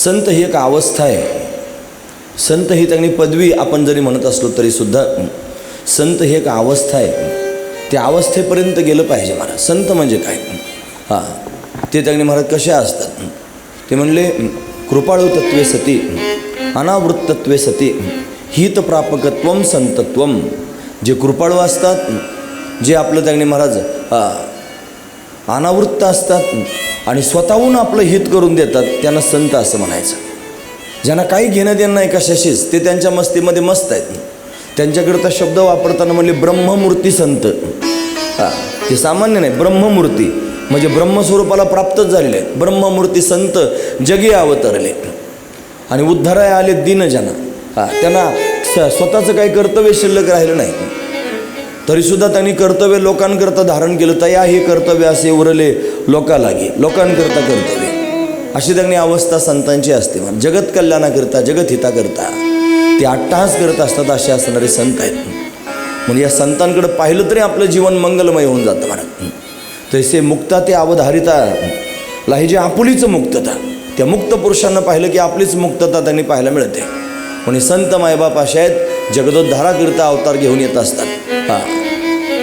संत ही एक अवस्था आहे. संत ही त्यांनी पदवी आपण जरी म्हणत असलो तरीसुद्धा संत ही एक अवस्था आहे. त्या अवस्थेपर्यंत गेलं पाहिजे महाराज. संत म्हणजे काय? ते त्यांनी महाराज कसे असतात ते म्हणले, कृपाळू तत्वे सती अनावृत्तत्वे सती हित प्रापकत्वम संतत्वम. जे कृपाळू असतात, जे आपलं त्यांनी महाराज अनावृत्त असतात आणि स्वतःहून आपलं हित करून देतात, त्यांना संत असं म्हणायचं. ज्यांना काही घेणं देणं नाही कशाशीच, ते त्यांच्या मस्तीमध्ये मस्त आहेत. त्यांच्याकरता शब्द वापरताना म्हणले ब्रह्ममूर्ती संत. ते सामान्य नाही, ब्रह्ममूर्ती म्हणजे ब्रह्मस्वरूपाला प्राप्तच झालेले आहेत. ब्रह्ममूर्ती संत जगी अवतरले आणि उद्धाराय आले दीनजना. त्यांना स्वतःचं काही कर्तव्य शिल्लक राहिलं नाही, तरीसुद्धा त्यांनी कर्तव्य लोकांकरता धारण केलं. तया हे कर्तव्य असे उरले लोका लागे, लोकांकरता कर्तव्य. अशी त्यांनी अवस्था संतांची असते. जगत कल्याणाकरता, जगत हिताकरता ते अट्टहास करत असतात. असे असणारे संत आहेत. म्हणजे या संतांकडे पाहिलं तरी आपलं जीवन मंगलमय होऊन जातं महाराज. तैसे मुक्ता ते अवधारिता ला ही जी आपुलीचं मुक्तता, त्या मुक्त पुरुषांना पाहिलं की आपलीच मुक्तता त्यांनी पाहायला मिळते. म्हणजे संत मायबाप असे आहेत, जगदोद्धाराकरिता अवतार घेऊन येत असतात.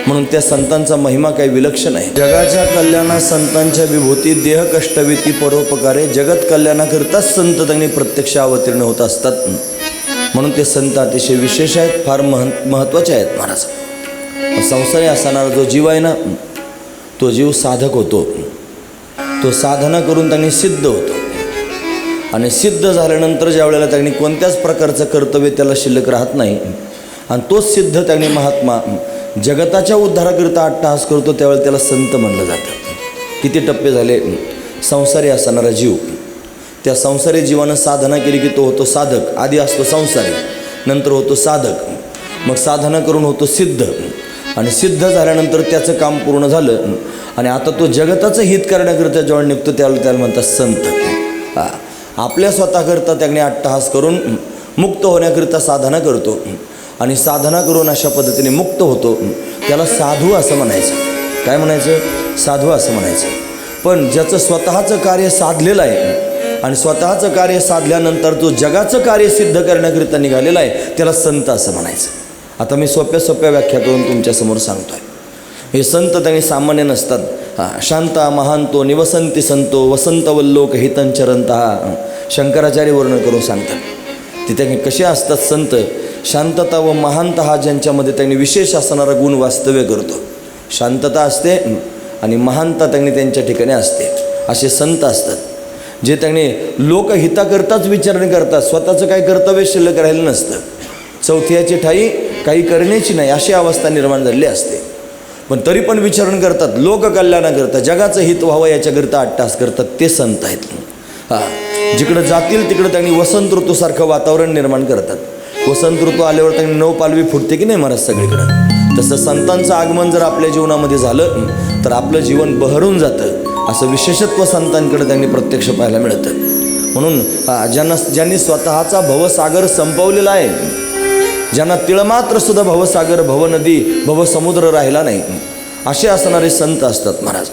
म्हणून त्या संतांचा महिमा काही विलक्षण आहे. जगाच्या कल्याणा संतांच्या विभूती, देह कष्टविती परोपकारे. जगत कल्याणाकरिताच संत त्यांनी प्रत्यक्ष अवतीर्ण होत असतात. म्हणून ते संत अतिशय विशेष आहेत, फार महत्त्वाचे आहेत महाराज. संसारी असणारा जो जीव आहे ना, तो जीव साधक होतो. तो साधना करून त्यांनी सिद्ध होतो आणि सिद्ध झाल्यानंतर ज्या वेळेला त्यांनी कोणत्याच प्रकारचं कर्तव्य त्याला शिल्लक राहत नाही आणि तोच सिद्ध त्यांनी महात्मा जगताच्या उद्धाराकरिता अट्टहास करतो, त्यावेळेला त्याला संत म्हणलं जातं. किती टप्पे झाले. संसारी असणारा जीव, त्या संसारी जीवानं साधना केली की तो होतो साधक. आधी असतो संसारी, नंतर होतो साधक, मग साधना करून होतो सिद्ध आणि सिद्ध झाल्यानंतर त्याचं काम पूर्ण झालं आणि आता तो जगताचं हित करण्याकरिता जेव्हा निघतो त्याला म्हणतात संत. आपल्या स्वतःकरता त्यांनी अट्टहास करून मुक्त होण्याकरिता साधना करतो आणि साधना करून अशा पद्धतीने मुक्त होतो, त्याला साधू असं म्हणायचं. काय म्हणायचं? साधू असं म्हणायचं. पण ज्याचं स्वतःचं कार्य साधलेलं आहे आणि स्वतःचं कार्य साधल्यानंतर तो जगाचं कार्य सिद्ध करण्याकरिता निघालेला आहे, त्याला संत असं म्हणायचं. आता मी सोप्या व्याख्या करून तुमच्यासमोर सांगतो आहे. हे संत त्यांनी सामान्य नसतात. शांता महांतो निवसंती संतो वसंतवल्लोक हितंचरंतः. शंकराचार्य वर्णन करून सांगतात. ते त्यांनी कसे असतात संत? शांतता व महानता हा ज्यांच्यामध्ये त्यांनी विशेष असणारा गुण वास्तव्य करतो. शांतता असते आणि महानता त्यांनी त्यांच्या ठिकाणी असते. असे संत असतात जे त्यांनी लोकहिताकरताच विचारणा करतात. स्वतःचं काही कर्तव्य शिल्लक राहिलं नसतं. चौथ्याची ठाई काही करण्याची नाही अशी अवस्था निर्माण झालेली असते. पण तरी पण विचारण करतात, लोककल्याणाकरता, जगाचं हित व्हावं याच्याकरता अट्टहास करतात. ते संत आहेत. जिकडं जातील तिकडं त्यांनी वसंत ऋतूसारखं वातावरण निर्माण करतात. वसंत ऋतू आल्यावर त्यांनी नवपालवी फुटते की नाही महाराज सगळीकडं. तसं संतांचं आगमन जर आपल्या जीवनामध्ये झालं तर आपलं जीवन बहरून जातं. असं विशेषत्व संतांकडे त्यांनी प्रत्यक्ष पाहायला मिळतं. म्हणून ज्यांनी स्वतःचा भवसागर संपवलेला आहे, ज्यांना तिळमात्रसुद्धा भवसागर, भवनदी, भवसमुद्र राहिला नाही, असे असणारे संत असतात महाराज.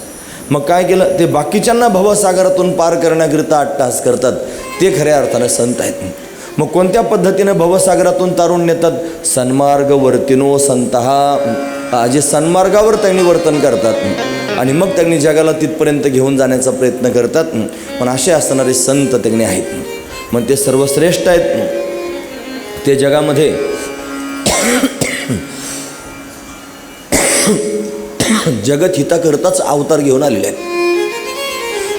मग काय केलं? ते बाकीच्यांना भवसागरातून पार करण्याकरिता अट्टहास करतात. ते खऱ्या अर्थानं संत आहेत. मग कोणत्या पद्धतीनं भवसागरातून तारून नेतात? सन्मार्ग वर्तिनो संतहा. जे सन्मार्गावर त्यांनी वर्तन करतात आणि मग त्यांनी जगाला तिथपर्यंत घेऊन जाण्याचा प्रयत्न करतात. पण असे असणारे संत त्यांनी आहेत. मग ते सर्वश्रेष्ठ आहेत. ते जगामध्ये जगत हिताकरताच अवतार घेऊन आलेले आहेत.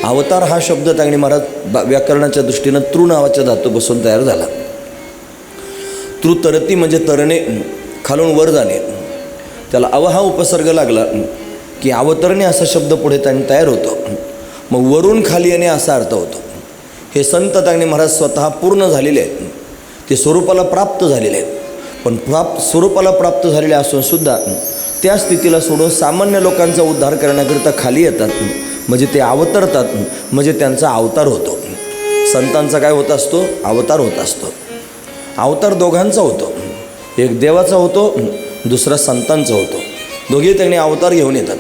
अवतार हा शब्द त्यांनी महाराज व्याकरणाच्या दृष्टीनं तृ नावाच्या धातूपासून तयार झाला. तृ तरती म्हणजे तरणे, खालून वर जाणे. त्याला अव हा उपसर्ग लागला की अवतरणे असा शब्द पुढे त्यांनी तयार होतो. मग वरून खाली येणे असा अर्थ होतो. हे संत त्यांनी महाराज स्वतः पूर्ण झालेले आहेत. ते स्वरूपाला प्राप्त झालेले आहेत. पण स्वरूपाला प्राप्त झालेले असून सुद्धा त्या स्थितीला सोडून सामान्य लोकांचा उद्धार करण्याकरिता खाली येतात. म्हणजे ते अवतरतात. म्हणजे त्यांचा अवतार होतो. संतांचा काय होत असतो? अवतार होत असतो. अवतार दोघांचा होतो. एक देवाचा होतो, दुसरा संतांचा होतो. दोघे त्यांनी अवतार घेऊन येतात.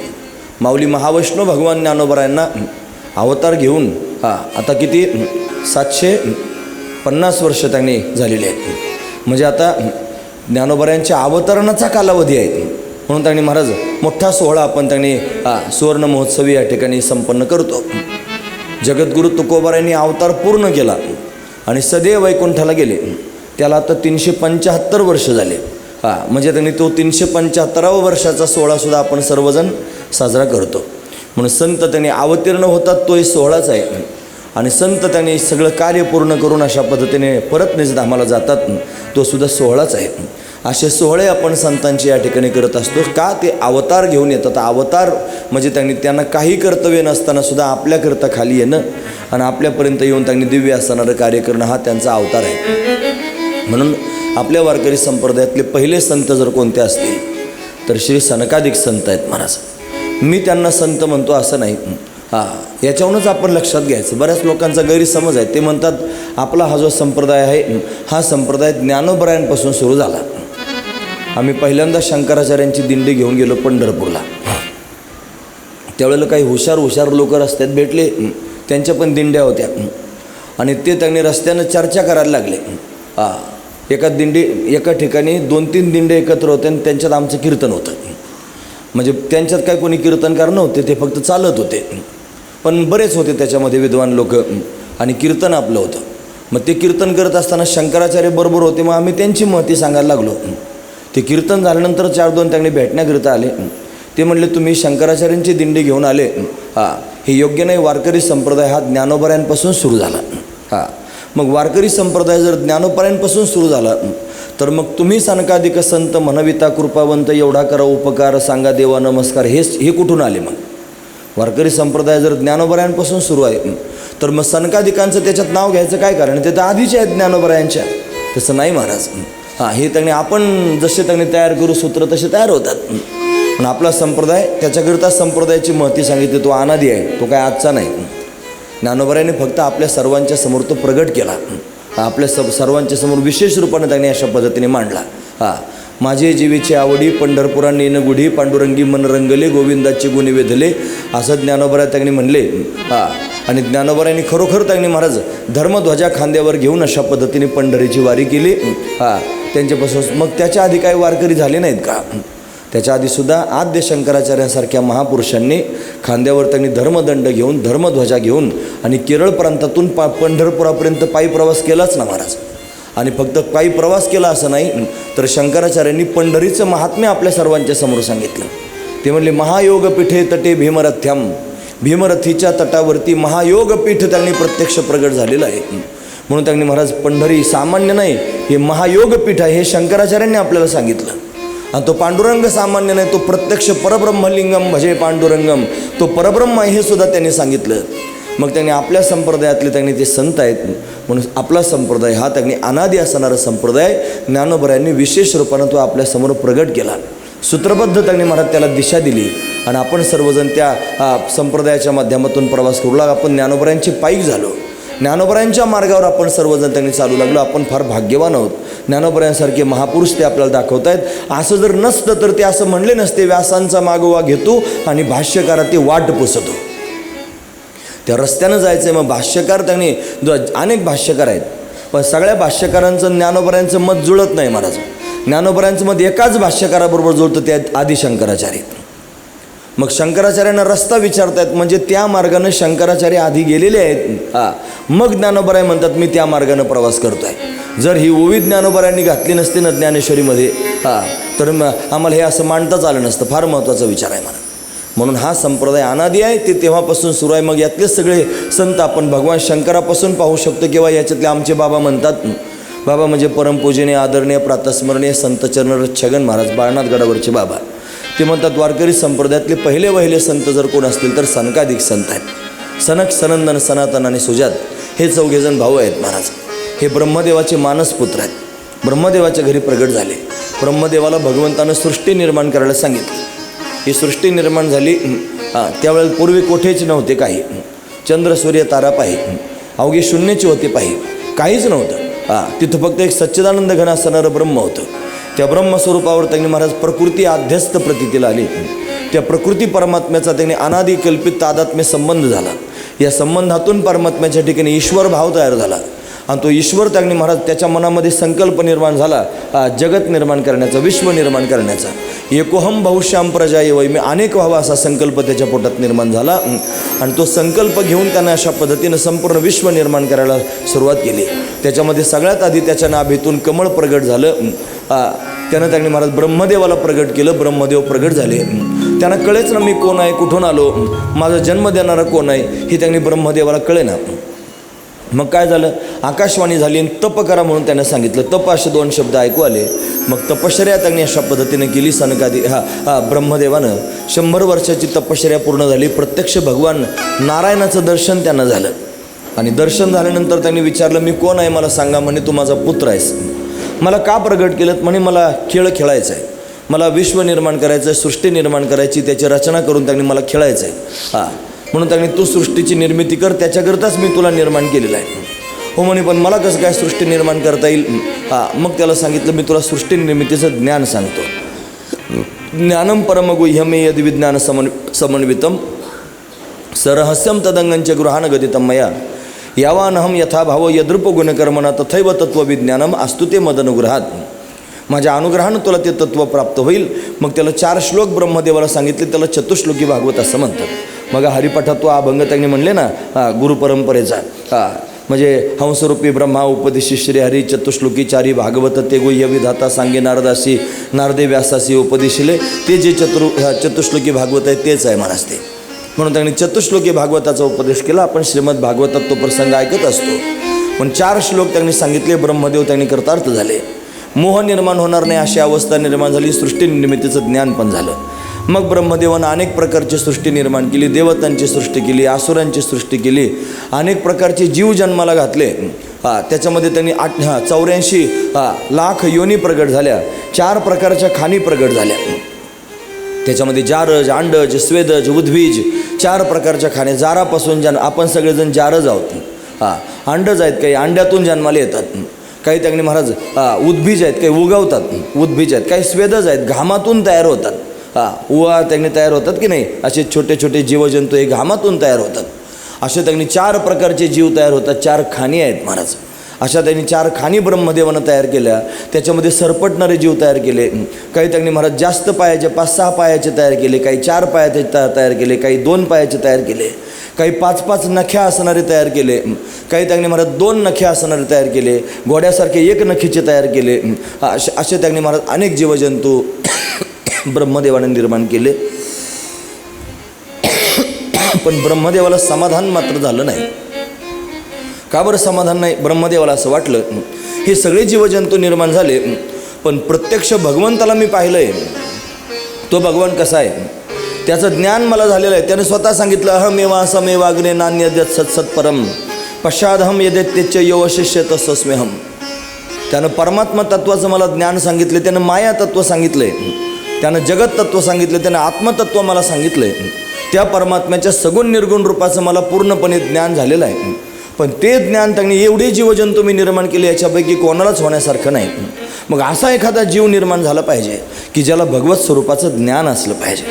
माऊली महावैष्णव भगवान ज्ञानोबा यांना अवतार घेऊन आता किती 750 वर्ष त्यांनी झालेली आहेत. म्हणजे आता ज्ञानोबरायांच्या अवतरणाचा कालावधी आहे. म्हणून त्यांनी महाराज मोठा सोहळा आपण त्यांनी सुवर्ण महोत्सवी या ठिकाणी संपन्न करतो. जगद्गुरु तुकोबारायांनी अवतार पूर्ण केला आणि सदैव वैकुंठाला गेले. त्याला आता 375 वर्ष झाले. म्हणजे त्यांनी तो 375व्या वर्षाचा सोहळासुद्धा आपण सर्वजण साजरा करतो. म्हणून संत त्यांनी अवतीर्ण होतात तोही सोहळाच आहे. आणि संत त्यांनी सगळं कार्य पूर्ण करून अशा पद्धतीने परत निजधामाला जातात, तो सुद्धा सोहळाच आहे. असे सोहळे आपण संतांचे या ठिकाणी करत असतो. का? ते अवतार घेऊन येतात. अवतार म्हणजे त्यांना काही कर्तव्य नसताना सुद्धा आपल्याकरता खाली येणं आणि आपल्यापर्यंत येऊन त्यांनी दिव्य असणारं कार्य करणं हा त्यांचा अवतार आहे. म्हणून आपल्या वारकरी संप्रदायातले पहिले संत जर कोणते असतील तर श्री सनकादिक संत आहेत महाराज. मी त्यांना संत म्हणतो असं नाही. याच्यावरूनच आपण लक्षात घ्यायचं. बऱ्याच लोकांचा गैरसमज आहे. ते म्हणतात आपला हा जो संप्रदाय आहे हा संप्रदाय ज्ञानोबरायांपासून सुरू झाला. आम्ही पहिल्यांदा शंकराचार्यांची दिंडी घेऊन गेलो पंढरपूरला. त्यावेळेला काही हुशार लोक रस्त्यात भेटले, त्यांच्या पण दिंड्या होत्या आणि ते त्यांनी रस्त्यानं चर्चा करायला लागले. एका ठिकाणी 2-3 दिंडे एकत्र होते आणि त्यांच्यात आमचं कीर्तन होतं. म्हणजे त्यांच्यात काय कोणी कीर्तनकार नव्हते, ते फक्त चालत होते. पण बरेच होते त्याच्यामध्ये विद्वान लोक आणि कीर्तन आपलं होतं. मग ते कीर्तन करत असताना शंकराचार्य बरोबर होते. मग आम्ही त्यांची महती सांगायला लागलो. ते कीर्तन झाल्यानंतर 4-2 त्यांनी भेटण्याकरिता आले. ते म्हणले तुम्ही शंकराचार्यांची दिंडी घेऊन आले, हे योग्य नाही. वारकरी संप्रदाय हा ज्ञानोबरायांपासून सुरू झाला. मग वारकरी संप्रदाय जर ज्ञानोबरायांपासून सुरू झाला तर मग तुम्ही सनकादिक संत म्हणविता कृपावंत एवढा करा उपकार सांगा देवा नमस्कार, हे कुठून आले? मग वारकरी संप्रदाय जर ज्ञानोबरायांपासून सुरू आहे तर मग सनकादिकांचं त्याच्यात नाव घ्यायचं काय कारण? ते तर आधीचे आहेत ज्ञानोबरायांच्या. तसं नाही महाराज. हे त्यांनी आपण जसे त्यांनी तयार करू सूत्र तसे तयार होतात. पण आपला संप्रदाय त्याच्याकरिता संप्रदायाची महती सांगितली, तो अनादी आहे, तो काय आजचा नाही. ज्ञानोबरायांनी फक्त आपल्या सर्वांच्या समोर तो प्रगट केला. आपल्या सर्वांच्या समोर विशेष रूपाने त्यांनी अशा पद्धतीने मांडला. माझे जीवेची आवडी पंढरपुरा नेन गुढी पांडुरंगी मन रंगले गोविंदाचे गुणी वेधले, असं ज्ञानोबराय त्यांनी म्हणले. आणि ज्ञानोबरायांनी खरोखर त्यांनी महाराज धर्मध्वजा खांद्यावर घेऊन अशा पद्धतीने पंढरीची वारी केली. त्यांच्यापासून मग त्याच्या आधी काही वारकरी झाले नाहीत का? त्याच्या आधीसुद्धा आद्य शंकराचार्यांसारख्या महापुरुषांनी खांद्यावर त्यांनी धर्मदंड घेऊन धर्मध्वजा घेऊन आणि केरळ प्रांतातून पंढरपुरापर्यंत पायी प्रवास केलाच ना महाराज. आणि फक्त पायी प्रवास केला असं नाही तर शंकराचार्यांनी पंढरीचं महात्म्य आपल्या सर्वांच्या समोर सांगितलं. ते म्हणले महायोगपीठे तटे भीमरथ्यम, भीमरथीच्या तटावरती महायोगपीठ त्यांनी प्रत्यक्ष प्रगट झालेलं आहे. म्हणून त्यांनी महाराज पंढरी सामान्य नाही, हे महायोगपीठ आहे हे शंकराचार्यांनी आपल्याला सांगितलं. आणि तो पांडुरंग सामान्य नाही, तो प्रत्यक्ष परब्रह्मलिंगम भजे पांडुरंगम, तो परब्रह्म आहे हे सुद्धा त्यांनी सांगितलं. मग त्यांनी आपल्या संप्रदायातले त्यांनी ते संत आहेत. म्हणून आपला संप्रदाय हा त्यांनी अनादी असणारा संप्रदाय ज्ञानोबरायांनी विशेष रूपानं तो आपल्यासमोर प्रगट केला. सूत्रबद्ध त्यांनी महाराज त्याला दिशा दिली आणि आपण सर्वजण त्या संप्रदायाच्या माध्यमातून प्रवास करू लागलो. आपण ज्ञानोबरायांचे पायीक झालो. ज्ञानोबरायांच्या मार्गावर आपण सर्वजण त्यांनी चालू लागलो. आपण फार भाग्यवान आहोत. ज्ञानोबरायांसारखे महापुरुष ते आपल्याला दाखवत आहेत. असं जर नसतं तर ते असं म्हणले नसते, व्यासांचा मागोवा घेतो आणि भाष्यकारात ते वाट पुसतो. त्या रस्त्यानं जायचं आहे. मग भाष्यकार त्यांनी अनेक भाष्यकार आहेत, पण सगळ्या भाष्यकारांचं ज्ञानोबरायांचं मत जुळत नाही महाराज. ज्ञानोबरायांचं मत एकाच भाष्यकाराबरोबर जुळतं, ते आहेत आदि शंकराचार्य. मग शंकराचार्यांना रस्ता विचारतायत म्हणजे त्या मार्गानं शंकराचार्य आधी गेलेले आहेत. मग ज्ञानोबराय म्हणतात मी त्या मार्गानं प्रवास करतो आहे. जर ही ओवी ज्ञानोबरायांनी घातली नसती ना ज्ञानेश्वरीमध्ये तर आम्हाला हे असं मांडताच आलं नसतं. फार महत्त्वाचा विचार आहे मला. म्हणून हा संप्रदाय अनादी आहे, ते तेव्हापासून सुरू आहे. मग यातले सगळे संत आपण भगवान शंकरापासून पाहू शकतो. किंवा याच्यातले आमचे बाबा म्हणतात, बाबा म्हणजे परमपूजनीय आदरणीय प्रातस्मरणीय संत चरणरथ छगन महाराज बाळनाथगडावरचे बाबा. ते म्हणतात वारकरी संप्रदायातले पहिले संत जर कोण असतील तर सनकादिक संत आहेत. सनक, सनंदन, सनातन आणि सुजात हे 4 जण भाऊ आहेत महाराज. हे ब्रह्मदेवाचे मानसपुत्र आहेत. ब्रह्मदेवाच्या घरी प्रगट झाले. ब्रह्मदेवाला भगवंतानं सृष्टी निर्माण करायला सांगितली. ही सृष्टी निर्माण झाली त्यावेळेला पूर्वी कोठेच नव्हते काही. चंद्र सूर्य तारा पाही, अवघे शून्याची होते पाही, काहीच नव्हतं. तिथं फक्त एक सच्चिदानंद घन असणारं ब्रह्म होतं. त्या ब्रह्मस्वरूपावर त्यांनी महाराज प्रकृती आध्यस्त प्रतीतीला आली. त्या प्रकृती परमात्म्याचा त्यांनी अनादी कल्पित तादात्म्य संबंध झाला. या संबंधातून परमात्म्याच्या ठिकाणी ईश्वर भाव तयार झाला आणि तो ईश्वर त्यांनी महाराज त्याच्या मनामध्ये संकल्प निर्माण झाला जगत निर्माण करण्याचा, विश्व निर्माण करण्याचा. एकोहम बहुश्याम प्रजा येवय, मी अनेक व्हावा असा संकल्प त्याच्या पोटात निर्माण झाला आणि तो संकल्प घेऊन त्यानं अशा पद्धतीनं संपूर्ण विश्व निर्माण करायला सुरुवात केली. त्याच्यामध्ये सगळ्यात आधी त्याच्या नाभीतून कमळ प्रगट झालं. त्यानं त्यांनी महाराज ब्रह्मदेवाला प्रगट केलं. ब्रह्मदेव प्रगट झाले. त्यांना कळेच ना मी कोण आहे, कुठून आलो, माझा जन्म देणारा कोण आहे, हे त्यांनी ब्रह्मदेवाला कळे ना. मग काय झालं, आकाशवाणी झाली आणि तप करा म्हणून त्यानं सांगितलं. तप असे 2 शब्द ऐकू आले. मग तपश्चर्या त्यांनी अशा पद्धतीने केली. सनकादी ब्रह्मदेवानं 100 वर्षाची तपश्चर्या पूर्ण झाली. प्रत्यक्ष भगवान नारायणाचं दर्शन त्यांना झालं आणि दर्शन झाल्यानंतर त्यांनी विचारलं मी कोण आहे मला सांगा. म्हणे तू माझा पुत्र आहेस. मला का प्रगट केलं? म्हणे मला खेळ खेळायचा आहे, मला विश्व निर्माण करायचं आहे, सृष्टी निर्माण करायची, त्याची रचना करून त्यांनी मला खेळायचं आहे. म्हणून त्यांनी तू सृष्टीची निर्मिती कर, त्याच्याकरताच मी तुला निर्माण केलेलं आहे. हो म्हणे पण मला कसं काय सृष्टी निर्माण करता येईल? मग त्याला सांगितलं मी तुला सृष्टी निर्मितीचं ज्ञान सांगतो. ज्ञानम परमगुह्यमे यद विज्ञान समन्वितम सरहस्यम तदंगंच गृहान गदितम मया यावानहम यथा भाव यद्रूप गुणकर्मणा तथैव तत्वविज्ञानम अस्तुते मदनुग्रहात. माझ्या अनुग्रहानं तुला ते तत्व प्राप्त होईल. मग त्याला 4 श्लोक ब्रह्मदेवाला सांगितले. त्याला चतुश्लोकी भागवत असं म्हणतात. मग हरिपाठात तो अभंग त्यांनी म्हणले ना गुरुपरंपरेचा, म्हणजे हंसरूपी ब्रह्मा उपदेशी श्रीहरी चतुश्लोकी चारी भागवत ते गुह्य विधाता सांगे नारदासी नारदे व्यासासी उपदेशिले. ते जे चतुश्लोकी भागवत आहे तेच आहे महाराज ते. म्हणून त्यांनी चतुश्लोकी भागवताचा उपदेश केला. आपण श्रीमद भागवतात तो प्रसंग ऐकत असतो. पण 4 श्लोक त्यांनी सांगितले. ब्रह्मदेव त्यांनी कृतार्थ झाले. मोह निर्माण होणार नाही अशी अवस्था निर्माण झाली. सृष्टी निर्मितीचं ज्ञान पण झालं. मग ब्रह्मदेवानं अनेक प्रकारची सृष्टी निर्माण केली. देवतांची सृष्टी केली, आसुरांची सृष्टी केली, अनेक प्रकारचे जीव जन्माला घातले. त्याच्यामध्ये त्यांनी 84 लाख योनी प्रगट झाल्या. 4 प्रकारच्या खाणी प्रगट झाल्या. त्याच्यामध्ये जारज, अंडज, स्वेदज, उद्भिज 4 प्रकारच्या खाणे. जारापासून आपण सगळेजण जारज आहोत. अंडज आहेत, काही अंड्यातून जन्माला येतात, काही त्यांनी महाराज उद्भिज आहेत, काही उगवतात उद्भिज आहेत, काही स्वेदज आहेत, घामातून तयार होतात. उवा त्यांनी तयार होतात की नाही, असे छोटे छोटे जीवजंतू हे घामातून तयार होतात. असे त्यांनी 4 प्रकारचे जीव तयार होतात. 4 खाणी आहेत महाराज. अशा त्यांनी 4 खाणी ब्रह्मदेवानं तयार केल्या. त्याच्यामध्ये सरपटणारे जीव तयार केले. काही त्यांनी महाराज जास्त पायाचे 5-6 पायाचे तयार केले, काही 4 पायाचे तयार केले, काही 2 पायाचे तयार केले, काही 5-5 नख्या असणारे तयार केले, काही त्यांनी महाराज 2 नख्या असणारे तयार केले, घोड्यासारखे 1 नखीचे तयार केले. असे त्यांनी महाराज अनेक जीवजंतू ब्रह्मदेवाने निर्माण केले. पण ब्रह्मदेवाला समाधान मात्र झालं नाही. का बरं समाधान नाही? ब्रह्मदेवाला असं वाटलं हे सगळे जीवजंतू निर्माण झाले, पण प्रत्यक्ष भगवंताला मी पाहिलंय. तो भगवान कसा आहे त्याचं ज्ञान मला झालेलं आहे. त्याने स्वतः सांगितलं अहमेवा समेवाग्ने नान्यद्यत् सत्सत्परम पश्चादहम यदेत्यच्च यो शिष्य तस्मेहम. त्यानं परमात्मा तत्वाचं मला ज्ञान सांगितलं. त्यानं माया तत्व सांगितलंय, त्यानं जगत तत्व सांगितलं, त्यानं आत्मतत्व मला सांगितलंय. त्या परमात्म्याच्या सगुण निर्गुण रूपाचं मला पूर्णपणे ज्ञान झालेलं आहे. पण ते ज्ञान त्यांनी एवढे जीवजंतू मी निर्माण केले याच्यापैकी कोणालाच होण्यासारखं नाही. मग असा एखादा जीव निर्माण झाला पाहिजे की ज्याला भगवत स्वरूपाचं ज्ञान असलं पाहिजे,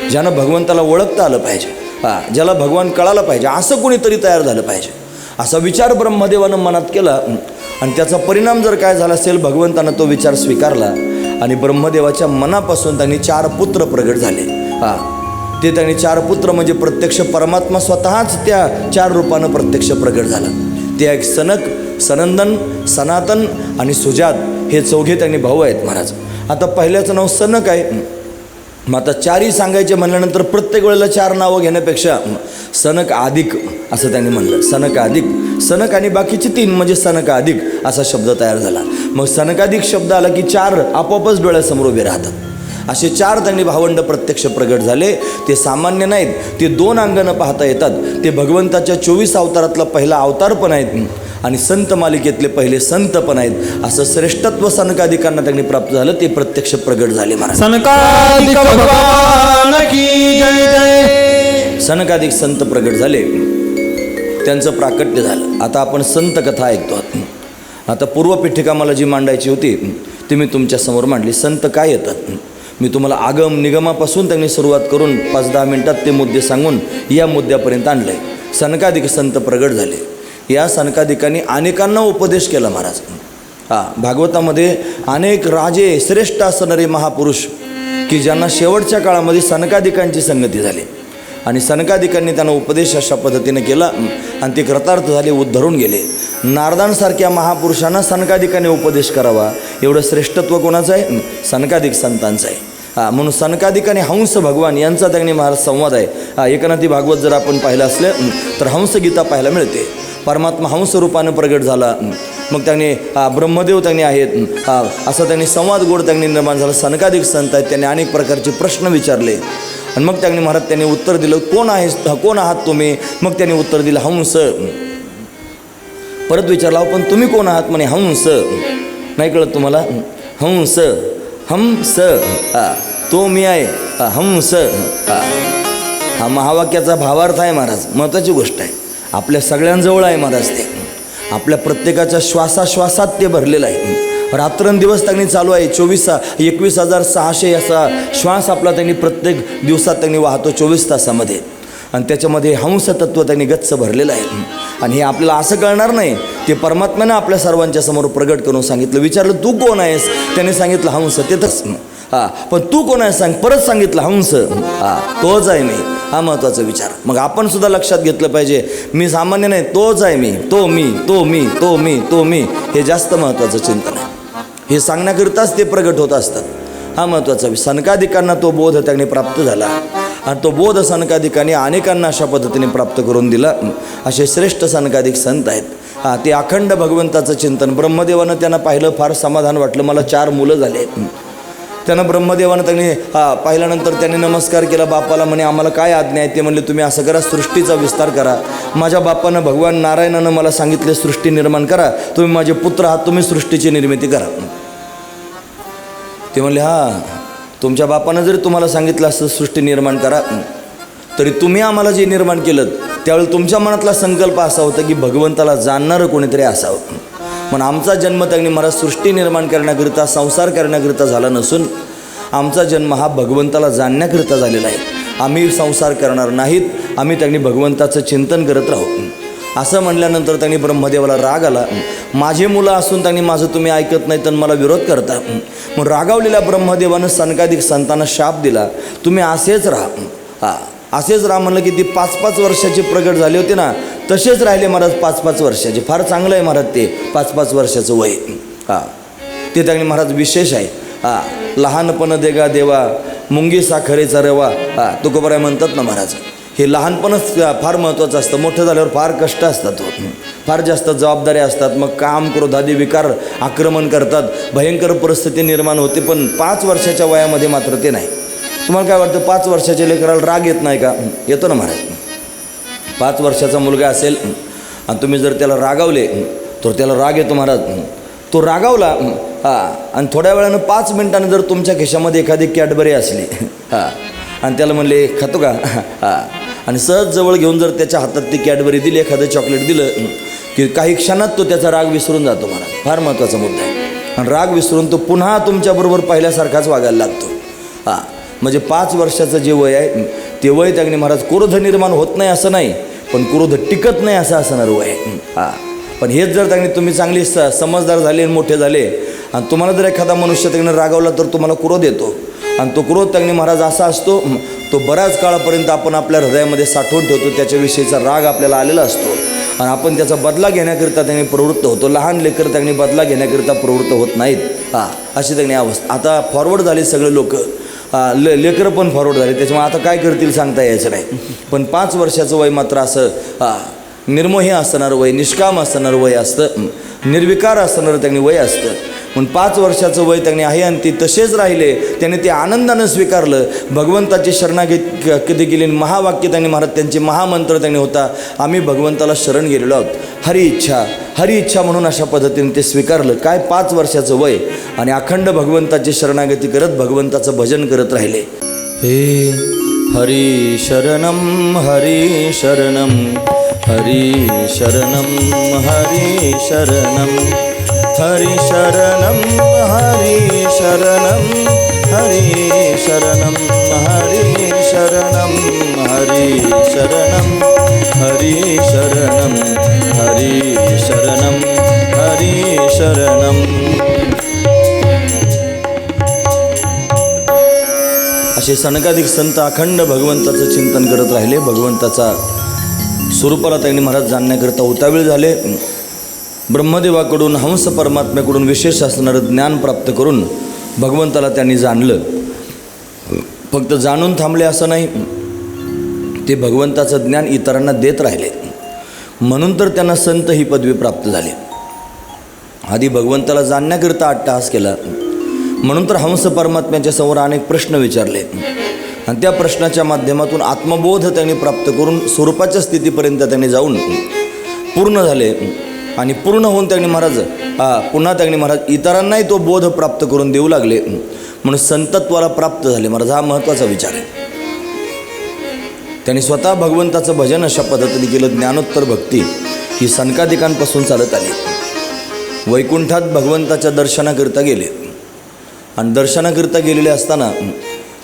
ज्यानं भगवंताला ओळखता आलं पाहिजे, ज्याला भगवान कळालं पाहिजे, असं कोणीतरी तयार झालं पाहिजे. असा विचार ब्रह्मदेवानं मनात केला आणि त्याचा परिणाम जर काय झाला असेल, भगवंतानं तो विचार स्वीकारला आणि ब्रह्मदेवाच्या मनापासून त्यांनी 4 पुत्र प्रगट झाले. ते त्यांनी 4 पुत्र म्हणजे प्रत्यक्ष परमात्मा स्वतःच त्या 4 रूपानं प्रत्यक्ष प्रगट झाला. ते एक सनक, सनंदन, सनातन आणि सुजात हे 4 त्यांनी भाऊ आहेत महाराज. आता पहिल्याचं नाव सनक आहे. मग आता 4ही सांगायचे म्हणल्यानंतर प्रत्येक वेळेला 4 नावं घेण्यापेक्षा सनक अधिक असं त्यांनी म्हणलं. सनक अधिक, सनक आणि बाकीचे 3 म्हणजे सनक अधिक असा शब्द तयार झाला. मग सनकाधिक शब्द आला की 4 आपोआपच डोळ्यासमोर उभे राहतात. असे 4 त्यांनी भावंड प्रत्यक्ष प्रगट झाले. ते सामान्य नाहीत, ते 2 अंगानं पाहता येतात. ते भगवंताच्या 24 अवतारातला पहिला अवतार पण आहेत आणि संत मालिकेतले पहिले संत पण आहेत. असं श्रेष्ठत्व सनकाधिकांना त्यांनी प्राप्त झालं. ते प्रत्यक्ष प्रगट झाले महाराज. सनकाधिक भगवान की जय जय. सनकाधिक संत प्रगट झाले, त्यांचं प्राकट्य झालं. आता आपण संत कथा ऐकतो. आता पूर्वपीठिका मला जी मांडायची होती ती मी तुमच्यासमोर मांडली. संत काय येतात मी तुम्हाला आगम निगमापासून त्यांनी सुरुवात करून 5-10 मिनिटात ते मुद्दे सांगून या मुद्द्यापर्यंत आणलं आहे. सनकादिक संत प्रगट झाले. या सनकादिकांनी अनेकांना उपदेश केला महाराज. भागवतामध्ये अनेक राजे श्रेष्ठ असणारे महापुरुष की ज्यांना शेवटच्या काळामध्ये सनकादिकांची संगती झाली आणि सनकादिकांनी त्यांना उपदेश अशा पद्धतीने केला आणि ते कृतार्थ झाले, उद्धरून गेले. नारदांसारख्या महापुरुषांना सनकादिकांनी उपदेश करावा एवढं श्रेष्ठत्व कोणाचं आहे? सनकादिक संतांचं आहे. म्हणून सनकादिक आणि हंस भगवान यांचा त्यांनी महाराज संवाद आहे. एकनाथी भागवत जर आपण पाहिलं असलं तर हंसगीता पाहायला मिळते. परमात्मा हंस रूपानं प्रगट झाला, मग त्यांनी ब्रह्मदेव त्यांनी आहेत, असा त्यांनी संवाद गोड त्यांनी निर्माण झाला. सनकादिक संत आहेत, त्यांनी अनेक प्रकारचे प्रश्न विचारले आणि मग त्यांनी महाराज त्यांनी उत्तर दिलं, कोण आहात तुम्ही? मग त्यांनी उत्तर दिलं हंस. परत विचारला, पण तुम्ही कोण आहात? म्हणे हंस. नाही कळत तुम्हाला? हंस हंस तो मी आहे हंस. हा महावाक्याचा भावार्थ आहे महाराज. महत्त्वाची गोष्ट आहे, आपल्या सगळ्यांजवळ आहे महाराज. ते आपल्या प्रत्येकाच्या श्वासाश्वासात ते भरलेलं आहे. रात्रंदिवस त्यांनी चालू आहे. 21,600 असा श्वास आपला त्यांनी प्रत्येक दिवसात त्यांनी वाहतो 24 तासामध्ये आणि त्याच्यामध्ये हंस तत्व त्यांनी गच्च भरलेलं आहे. आणि हे आपल्याला असं कळणार नाही, ते परमात्म्यानं आपल्या सर्वांच्या समोर प्रगट करून सांगितलं. विचारलं तू कोण आहेस? त्याने सांगितलं हंस. तिथंच पण तू कोण आहेस सांग. परत सांगितलं हंस. तोच आहे मी. हा महत्त्वाचा विचार. मग आपण सुद्धा लक्षात घेतलं पाहिजे, मी सामान्य नाही, तोच आहे मी, तो मी, तो मी, तो मी, तो मी. हे जास्त महत्त्वाचं चिंतन आहे. हे सांगण्याकरिताच ते प्रगट होत असतात. हा महत्त्वाचा. सनकादिकांना तो बोध त्यांनी प्राप्त झाला आणि तो बोध सनकादिकांनी अनेकांना अशा पद्धतीने प्राप्त करून दिला. असे श्रेष्ठ सनकादिक संत आहेत. ते अखंड भगवंताचं चिंतन. ब्रह्मदेवानं त्यांना पाहिलं, फार समाधान वाटलं. मला 4 मुलं झाले. त्यांना ब्रह्मदेवानं त्यांनी पाहिल्यानंतर त्यांनी नमस्कार केला बापाला. म्हणे आम्हाला काय आज्ञा आहे? ते म्हणले तुम्ही असं करा, सृष्टीचा विस्तार करा. माझ्या बापानं भगवान नारायणानं मला सांगितले सृष्टी निर्माण करा. तुम्ही माझे पुत्र आहात, तुम्ही सृष्टीची निर्मिती करा. ते म्हणले तुमच्या बापानं जरी तुम्हाला सांगितलं असं सृष्टी निर्माण करा, तरी तुम्ही आम्हाला जे निर्माण केलं त्यावेळी तुमच्या मनातला संकल्प असा होता की भगवंताला जाणणारं कोणीतरी असावं. पण आमचा जन्म त्यांनी मला सृष्टी निर्माण करण्याकरिता, संसार करण्याकरिता झाला नसून आमचा जन्म हा भगवंताला जाणण्याकरिता झालेला आहे. आम्ही संसार करणार नाहीत, आम्ही त्यांनी भगवंताचं चिंतन करत राहू. असं म्हणल्यानंतर त्यांनी ब्रह्मदेवाला राग आला. माझे मुलं असून त्यांनी माझं तुम्ही ऐकत नाही तर मला विरोध करता. मग रागावलेल्या ब्रह्मदेवानं सनकादिक संतांना शाप दिला, तुम्ही असेच राहा. असेच राहा म्हणलं की ती 5-5 वर्षाचे प्रगट झाले होते ना, तसेच राहिले महाराज 5-5 वर्षाचे. फार चांगलं आहे महाराज ते 5-5 वर्षाचं वय. ते त्यांनी महाराज विशेष आहे. लहानपण देगा देवा मुंगी साखरेचा रवा. तुकोबराय म्हणतात ना महाराज, हे लहानपणच फार महत्त्वाचं असतं. मोठं झाल्यावर फार कष्ट असतात, फार जास्त जबाबदाऱ्या असतात. मग काम, क्रोधादी विकार आक्रमण करतात, भयंकर परिस्थिती निर्माण होते. पण 5 वर्षाच्या वयामध्ये मात्र ते नाही. तुम्हाला काय वाटतं 5 वर्षाच्या लेकराला राग येत नाही का? येतो ना महाराज. 5 वर्षाचा मुलगा असेल आणि तुम्ही जर त्याला रागावले तर त्याला राग येतो महाराज. तो रागावला आणि थोड्या वेळानं 5 मिनिटानं जर तुमच्या खिशामध्ये एखादी कॅडबरी असली आणि त्याला म्हणले खातो का, आणि सहज जवळ घेऊन जर त्याच्या हातात ती कॅडबरी दिली, एखादं चॉकलेट दिलं की काही क्षणात तो त्याचा राग विसरून जातो महाराज. फार महत्त्वाचा मुद्दा आहे. आणि राग विसरून तो पुन्हा तुमच्याबरोबर पहिल्यासारखाच वागायला लागतो. म्हणजे 5 वर्षाचं जे वय आहे ते वय त्यांनी महाराज क्रोध निर्माण होत नाही असं नाही, पण क्रोध टिकत नाही असं असणार वय आहे. पण हेच जर त्यांनी तुम्ही चांगली समजदार झाले आणि मोठे झाले आणि तुम्हाला जर एखादा मनुष्य त्यांनी रागावला तर तुम्हाला क्रोध येतो. आणि तो क्रोध त्यांनी महाराज असा असतो, तो बऱ्याच काळापर्यंत आपण आपल्या हृदयामध्ये साठवून ठेवतो. त्याच्याविषयीचा राग आपल्याला आलेला असतो आणि आपण त्याचा बदला घेण्याकरिता त्यांनी प्रवृत्त होतो. लहान लेकर त्यांनी बदला घेण्याकरिता प्रवृत्त होत नाहीत. अशी त्यांनी अवस्था. आता फॉरवर्ड झाले सगळे लोक, लेकरं पण फॉरवर्ड झाले, त्याच्यामुळे आता काय करतील सांगता यायचं नाही. पण 5 वर्षाचं वय मात्र असं निर्मोही असणारं वय, निष्काम असणारं वय असतं, निर्विकार असणारं त्यांनी वय असतं. पण 5 वर्षाचं वय त्यांनी आहे आणि ते तसेच राहिले. त्यांनी ते आनंदानं स्वीकारलं. भगवंताची शरणागती कधी केली, महावाक्य त्यांनी महाराज त्यांचे महामंत्र त्यांनी होता, आम्ही भगवंताला शरण गेलेलो आहोत, हरी इच्छा हरी इच्छा म्हणून अशा पद्धतीने ते स्वीकारलं. काय 5 वर्षाचं वय आणि अखंड भगवंताची शरणागती करत भगवंताचं भजन करत राहिले. हे हरी शरणम हरी शरणम हरी शरणम हरी शरणम हरी शरणम हरी शरणम हरी शरणम. हरि शरणं हरि शरणं हरि शरणं हरि शरणं हरि शरणं. असे सनकाधिक संत अखंड भगवंताचं चिंतन करत राहिले. भगवंताचा स्वरूपाला त्यांनी महाराज जाणण्याकरता उतावीळ झाले. ब्रह्मदेवाकडून हंस परमात्म्याकडून विशेष असणारं ज्ञान प्राप्त करून भगवंताला त्यांनी जाणलं. फक्त जाणून थांबले असं नाही, ते भगवंताचं ज्ञान इतरांना देत राहिले. म्हणून तर त्यांना संत ही पदवी प्राप्त झाली. आधी भगवंताला जाणण्याकरता अट्टहास केला, म्हणून तर हंस परमात्म्याच्या समोर अनेक प्रश्न विचारले आणि त्या प्रश्नाच्या माध्यमातून आत्मबोध त्यांनी प्राप्त करून स्वरूपाच्या स्थितीपर्यंत त्यांनी जाऊन पूर्ण झाले. आणि पूर्ण होऊन त्यांनी महाराज पुन्हा त्यांनी महाराज इतरांनाही तो बोध प्राप्त करून देऊ लागले. म्हणून संतत्वाला प्राप्त झाले महाराज. हा महत्त्वाचा विचार आहे. त्यांनी स्वतः भगवंताचं भजन अशा पद्धतीने केलं. ज्ञानोत्तर भक्ती ही सनकादिकांपासून चालत आली. वैकुंठात भगवंताच्या दर्शनाकरिता गेले आणि दर्शनाकरिता गेलेले असताना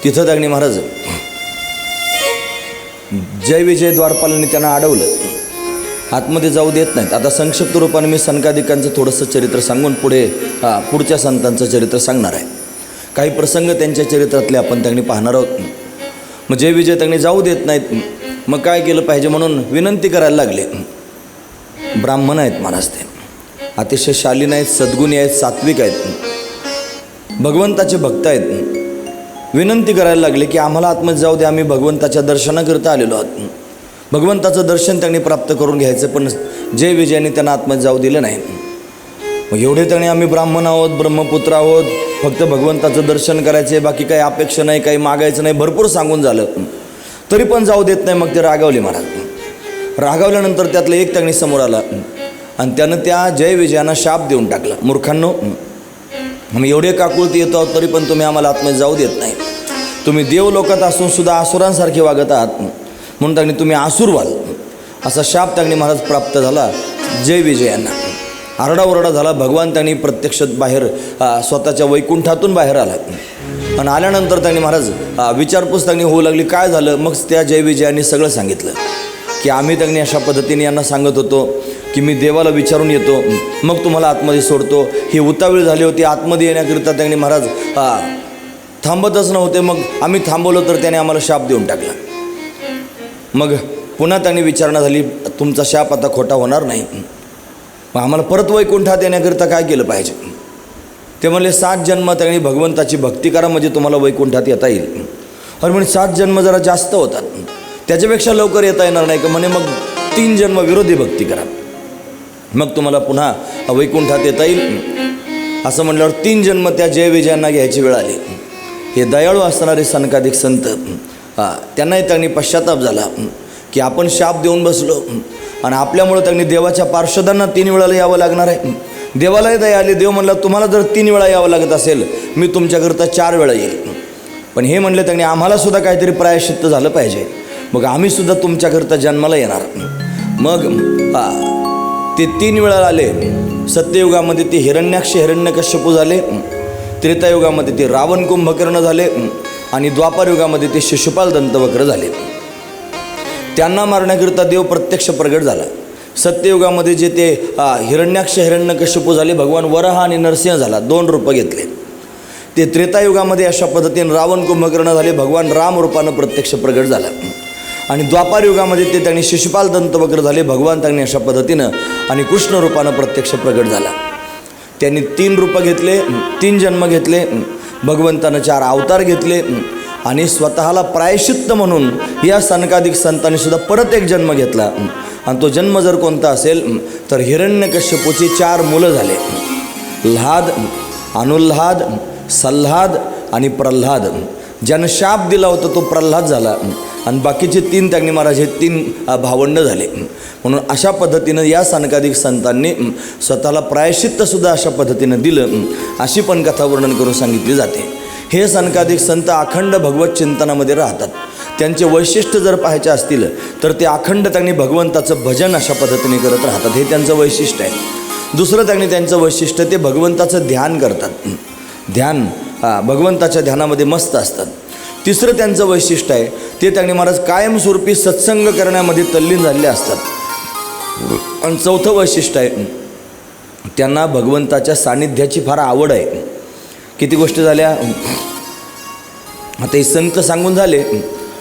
तिथं त्यांनी महाराज जय विजय द्वारपालांनी त्यांना अडवलं, आतमध्ये जाऊ देत नाहीत. आता संक्षिप्त रूपाने मी सनकादिकांचं थोडंसं चरित्र सांगून पुढच्या संतांचं चरित्र सांगणार आहे. काही प्रसंग त्यांच्या चरित्रातले आपण त्यांनी पाहणार आहोत. मग जय विजय त्यांनी जाऊ देत नाहीत. मग काय केलं पाहिजे म्हणून विनंती करायला लागले. ब्राह्मण आहेत महाराज, ते अतिशय शालीन आहेत, सद्गुणी आहेत, सात्विक आहेत, भगवंताचे भक्त आहेत. विनंती करायला लागले की आम्हाला आतमध्ये जाऊ दे, आम्ही भगवंताच्या दर्शनाकरिता आलेलो आहोत. भगवंताचं दर्शन त्यांनी प्राप्त करून घ्यायचं, पण जय विजयाने त्यांना आतमध्ये जाऊ दिलं नाही. मग एवढे त्यांनी आम्ही ब्राह्मण आहोत, ब्रह्मपुत्र आहोत, फक्त भगवंताचं दर्शन करायचे, बाकी काही अपेक्षा नाही, काही मागायचं नाही, भरपूर सांगून झालं, तरी पण जाऊ देत नाही. मग ते रागावले महाराज. रागावल्यानंतर त्यातलं एक त्यांनी समोर आला आणि त्यानं त्या जय विजयांना शाप देऊन टाकला. मूर्खांनो, आम्ही एवढे काकुळती येतो आहोत तरी पण तुम्ही आम्हाला आतमध्ये जाऊ देत नाही. तुम्ही देवलोकात असून सुद्धा आसुरांसारखे वागत आहात, म्हणून त्यांनी तुम्ही आसूर व्हाल असा शाप त्यांनी महाराज प्राप्त झाला जय विजयांना. आरडाओरडा झाला. भगवान त्यांनी प्रत्यक्ष बाहेर स्वतःच्या वैकुंठातून बाहेर आला आणि आल्यानंतर त्यांनी महाराज विचारपूस त्यांनी होऊ लागली, काय झालं. मग त्या जय विजयांनी सगळं सांगितलं की आम्ही त्यांनी अशा पद्धतीने यांना सांगत होतो की मी देवाला विचारून येतो, मग तुम्हाला आतमध्ये सोडतो. ही उतावीळ झाली होती. आतमध्ये येण्याकरिता त्यांनी महाराज थांबतच नव्हते. मग आम्ही थांबवलं तर त्याने आम्हाला शाप देऊन टाकला. मग पुन्हा त्यांनी विचारणा झाली, तुमचा शाप आता खोटा होणार नाही, मग आम्हाला परत वैकुंठात येण्याकरिता काय केलं पाहिजे. ते म्हणले 7 जन्म त्यांनी भगवंताची भक्ती करा म्हणजे तुम्हाला वैकुंठात येता येईल. अरे म्हणजे 7 जन्म जरा जास्त होतात, त्याच्यापेक्षा लवकर येता येणार नाही का. म्हणे मग 3 जन्म विरोधी भक्ती करा, मग तुम्हाला पुन्हा वैकुंठात येता येईल. असं म्हटल्यावर 3 जन्म त्या जय विजयांना घ्यायची वेळ आली. हे दयाळू असणारे सनकाधिक संत त्यांनाही त्यांनी पश्चाताप झाला की आपण शाप देऊन बसलो आणि आपल्यामुळं त्यांनी देवाच्या पार्षदांना 3 वेळाला यावं लागणार आहे. देवालाही दया आली. देव म्हणला तुम्हाला जर 3 वेळा यावं लागत असेल मी तुमच्याकरता 4 वेळा येईल. पण हे म्हणले त्यांनी आम्हालासुद्धा काहीतरी प्रायश्चित्त झालं पाहिजे, मग आम्हीसुद्धा तुमच्याकरता जन्माला येणार. मग ते 3 वेळा आले. सत्ययुगामध्ये ते हिरण्याक्ष हिरण्यकश्यपू झाले, त्रेतायुगामध्ये ते रावण कुंभकर्ण झाले आणि द्वापारयुगामध्ये ते शिशुपाल दंतवक्र झाले. त्यांना मारण्याकरिता देव प्रत्यक्ष प्रगट झाला. सत्ययुगामध्ये जे ते हिरण्याक्ष हिरण्यकश्यपू झाले, भगवान वराह आणि नरसिंह झाला, 2 रूपं घेतले. ते त्रेतायुगामध्ये अशा पद्धतीने रावण कुंभकर्ण झाले, भगवान राम रूपानं प्रत्यक्ष प्रगट झाला. आणि द्वापारयुगामध्ये ते त्यांनी शिशुपाल दंतवक्र झाले, भगवान त्यांनी अशा पद्धतीनं आणि कृष्ण रूपानं प्रत्यक्ष प्रगट झाला. त्यांनी 3 रूपं घेतले, 3 जन्म घेतले, भगवंतानं 4 अवतार घेतले आणि स्वतःला प्रायश्चित्त म्हणून या सनकाधिक संतांनी सुद्धा परत एक जन्म घेतला. आणि तो जन्म जर कोणता असेल तर हिरण्यकश्यपूची 4 मुलं झाले, ल्हाद, अनुल्हाद, सल्हाद आणि प्रल्हाद. ज्यानं शाप दिला होता तो प्रल्हाद झाला आणि बाकीचे 3 त्यांनी महाराज हे 3 भावंड झाले. म्हणून अशा पद्धतीनं या सनकाधिक संतांनी स्वतःला प्रायश्चित्तसुद्धा अशा पद्धतीनं दिलं, अशी पण कथा वर्णन करून सांगितली जाते. हे सनकाधिक संत अखंड भगवत चिंतनामध्ये राहतात. त्यांचे वैशिष्ट्य जर पाहायचे असतील तर ते अखंड त्यांनी भगवंताचं भजन अशा पद्धतीने करत राहतात, हे त्यांचं वैशिष्ट्य आहे. दुसरं त्यांचं वैशिष्ट्य ते भगवंताचं ध्यान करतात. ध्यान भगवंताच्या ध्यानामध्ये मस्त असतात. तिसरं त्यांचं वैशिष्ट्य आहे, ते त्यांनी महाराज कायमस्वरूपी सत्संग करण्यामध्ये तल्लीन झालेले असतात. आणि चौथं वैशिष्ट्य आहे, त्यांना भगवंताच्या सानिध्याची फार आवड आहे. किती गोष्टी झाल्या आता हे संत सांगून झाले.